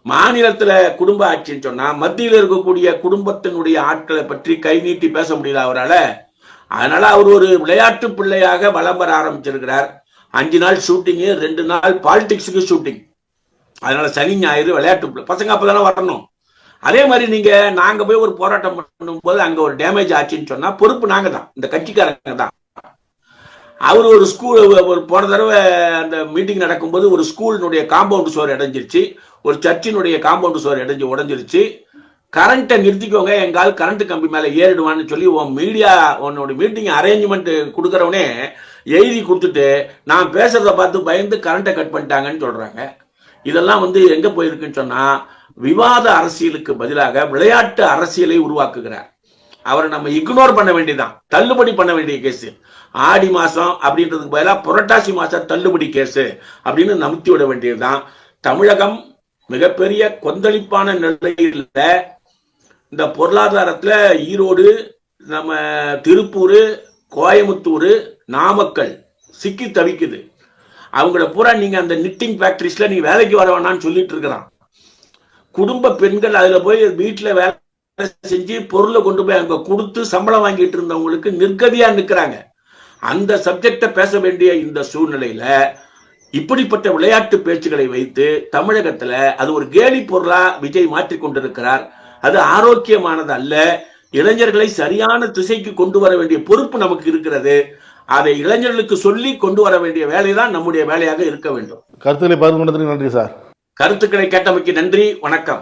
மாநிலத்துல குடும்ப ஆட்சின்னு சொன்னா மத்தியில் இருக்கக்கூடிய குடும்பத்தினுடைய ஆட்களை பற்றி கை நீட்டி பேச முடியல அவரால். அதனால அவர் ஒரு விளையாட்டு பிள்ளையாக வலம் வர ஆரம்பிச்சிருக்கிறார். 5 நாள் ஷூட்டிங்கு, 2 நாள் பாலிடிக்ஸுக்கு ஷூட்டிங். அதனால சனி ஞாயிறு விளையாட்டு பசங்க அப்பதானே வரணும். அதே மாதிரி நாங்க போய் ஒரு போராட்டம் பண்ணும்போது அங்க ஒரு டேமேஜ் ஆச்சுன்னு சொன்னா பொறுப்பு நாங்க தான், இந்த கட்சிக்காரங்க தான். அவர் ஒரு ஸ்கூல் ஒரு போன தடவை அந்த மீட்டிங் நடக்கும்போது ஒரு ஸ்கூலினுடைய காம்பவுண்ட் சுவர் இடைஞ்சிருச்சு, ஒரு சர்ச்சினுடைய காம்பவுண்ட் சுவர் உடஞ்சிருச்சு. கரண்ட்டை நிறுத்திக்கோங்க, எங்கால் கரண்ட் கம்பி மேல ஏறிடுவான்னு சொல்லி உன்னோட மீட்டிங் அரேஞ்ச்மெண்ட் கொடுக்கறவனே எழுதி கொடுத்துட்டு நான் பேசுறத பார்த்து பயந்து கரண்ட்டை கட் பண்ணிட்டாங்கன்னு சொல்றாங்க. இதெல்லாம் எங்க போயிருக்குன்னு சொன்னா விவாத அரசியலுக்கு பதிலாக விளையாட்டு அரசியலை உருவாக்குகிறார். அவரை நம்ம இக்னோர் பண்ண வேண்டியதான், தள்ளுபடி பண்ண வேண்டிய கேஸ். ஆடி மாசம் அப்படின்றதுக்கு பதிலாக புரட்டாசி மாசம் தள்ளுபடி கேஸ் அப்படின்னு நமுத்தி விட வேண்டியதுதான். தமிழகம் மிகப்பெரிய கொந்தளிப்பான நிலையில் இந்த பொருளாதாரத்துல ஈரோடு, நம்ம திருப்பூர், கோயம்புத்தூர், நாமக்கல் சிக்கி தவிக்குது. அவங்கள பூரா நீங்க அந்த நிட்டிங் ஃபேக்டரிஸ்ல நீங்க வேலைக்கு வர வேணாம்னு சொல்லிட்டு இருக்கிறான். குடும்ப பெண்கள் அதுல போய் வீட்டுல வேலை செஞ்சு பொருளை கொண்டு போய் அங்க கொடுத்து சம்பளம் வாங்கிட்டு இருந்தவங்களுக்கு நிர்கதியா நிற்கிறாங்க. அந்த சப்ஜெக்ட பேச வேண்டிய இந்த சூழ்நிலையில இப்படிப்பட்ட விளையாட்டு பேச்சுகளை வைத்து தமிழகத்துல அது ஒரு கேலி பொருளா விஜய் மாற்றிக் கொண்டிருக்கிறார். அது ஆரோக்கியமானது அல்ல. இளைஞர்களை சரியான திசைக்கு கொண்டு வர வேண்டிய பொறுப்பு நமக்கு இருக்கிறது. அதை இளைஞர்களுக்கு சொல்லி கொண்டு வர வேண்டிய வேலைதான் நம்முடைய வேலையாக இருக்க வேண்டும். கருத்துக்களை பகிர்ந்து கொண்டதற்கு நன்றி சார். கருத்துக்களை கேட்டமைக்கு நன்றி. வணக்கம்.